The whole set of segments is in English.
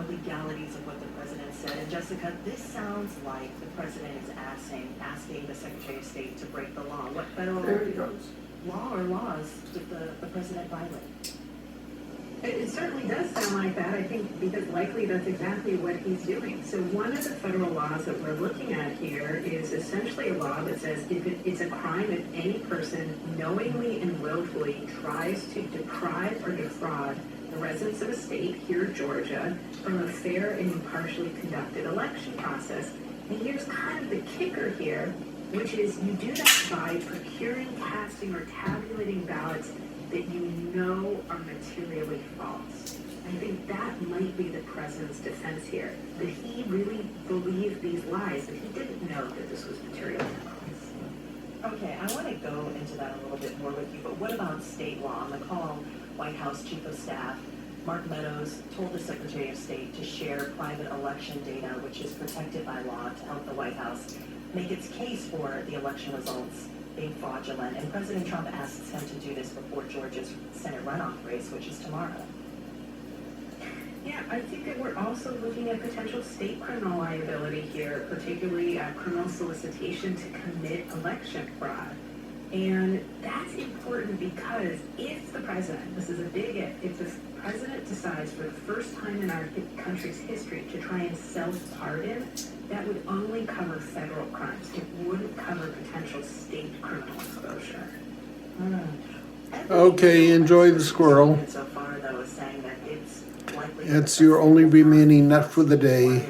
the legalities of what the president said. And Jessica, this sounds like the president is asking the Secretary of State to break the law. What federal law or laws did the president violate? It certainly does sound like that, I think, because likely that's exactly what he's doing. So one of the federal laws that we're looking at here is essentially a law that says if it's a crime if any person knowingly and willfully tries to deprive or defraud the residents of a state, here Georgia, from a fair and impartially conducted election process. And here's kind of the kicker here, which is you do that by procuring, casting, or tabulating ballots that you know are materially false. I think that might be the president's defense here, that he really believed these lies, that he didn't know that this was materially false. Okay, I want to go into that a little bit more with you, but what about state law? On the call, White House Chief of Staff Mark Meadows told the Secretary of State to share private election data, which is protected by law, to help the White House make its case for the election results being fraudulent. And President Trump asks him to do this before Georgia's Senate runoff race, which is tomorrow. Yeah, I think that we're also looking at potential state criminal liability here, particularly criminal solicitation to commit election fraud. And that's important because if the president, this is a big if the president decides for the first time in our country's history to try and self-pardon, that would only cover federal crimes. It wouldn't cover potential state criminal exposure. Okay, enjoy the squirrel. So far, though, is saying that it's likely It's your only remaining nut for the day.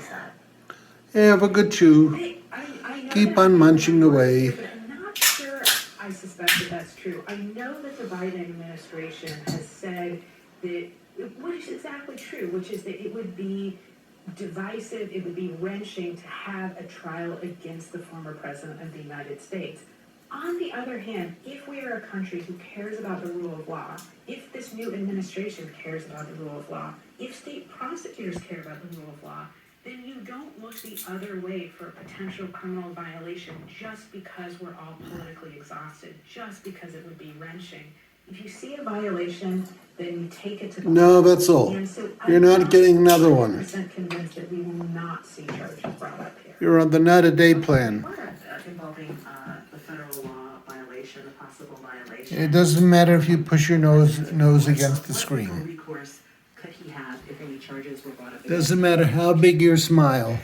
Have a good chew. I know Keep that- on munching away. But I'm not sure I suspect that that's true. I know that the Biden administration has said that, what is exactly true, which is that it would be divisive, it would be wrenching to have a trial against the former president of the United States. On the other hand, if we are a country who cares about the rule of law, if this new administration cares about the rule of law, if state prosecutors care about the rule of law, then you don't look the other way for a potential criminal violation just because we're all politically exhausted, just because it would be wrenching. If you see a violation, then you take it to the No, that's all. And so You're not getting another one. I'm 100% convinced that we will not see charges brought up here. You're on the not a day plan. involving the federal law violation, the possible violation. It doesn't matter if you push your nose against the What screen. recourse could he have if any charges were brought up? Doesn't matter how big your smile.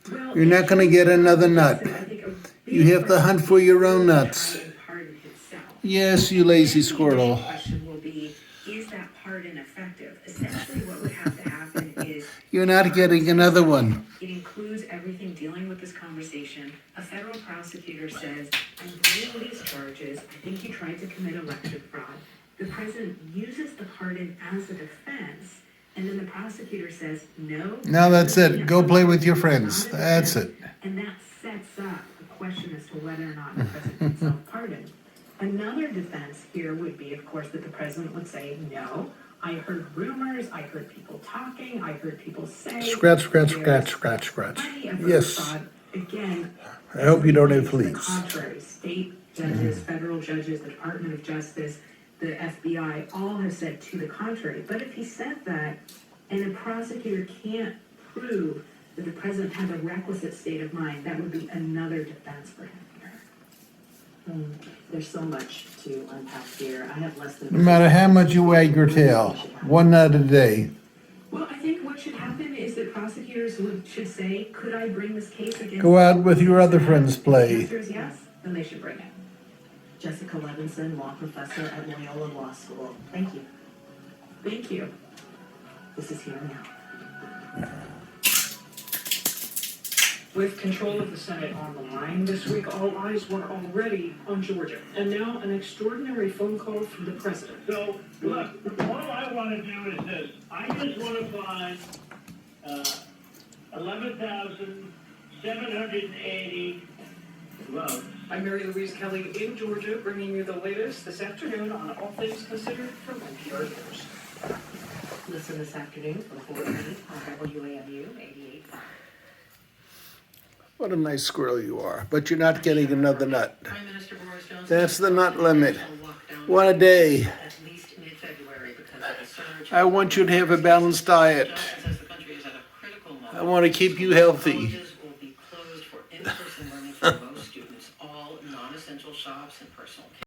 Well, You're not going to get another nut. I think a big You have to hunt for your own nuts. try and pardon himself. Yes, you lazy The squirrel. question will be, is that pardon effective? Essentially, what would have to happen is You're not getting another one. it includes everything dealing with this conversation. A federal prosecutor says, I'm bringing these charges. I think you tried to commit election fraud. The president uses the pardon as a defense, and then the prosecutor says, no. Now that's it. Go play with your friends. That's it. And that sets up the question as to whether or not the president can self-pardon. Another defense here would be, of course, that the president would say, no, I heard rumors, I heard people talking, I heard people say. Scratch, scratch, scratch, scratch, scratch. Plenty of Yes. fraud. Again, I hope you don't have to the fleas. contrary, state judges, federal judges, the Department of Justice, the FBI, all have said to the contrary. But if he said that, and a prosecutor can't prove that the president had the requisite state of mind, that would be another defense for him here. There's so much to unpack here. I have less than. No matter how much you wag your tail, one nut a day. Well, I think what should happen is that prosecutors should say, could I bring this case against? Go out with your other friends, If play. the answer is yes, then they should bring it. Jessica Levinson, law professor at Loyola Law School. Thank you. Thank you. This is Here Now. With control of the Senate on the line this week, all eyes were already on Georgia. And now an extraordinary phone call from the president. So, look, all I want to do is this. I just want to find 11,780 votes. I'm Mary Louise Kelly in Georgia, bringing you the latest this afternoon on All Things Considered from NPR News. Listen this afternoon from 4 to 8 on WAMU 88.5. What a nice squirrel you are. But you're not getting another nut. Prime Minister Boris Johnson. That's the nut limit. One a day. At least mid-February because of the surge. I want you to have a balanced diet. Johnson says the country is at a want to keep you healthy. Colleges will be closed for in-person learning for most students. All non-essential shops and personal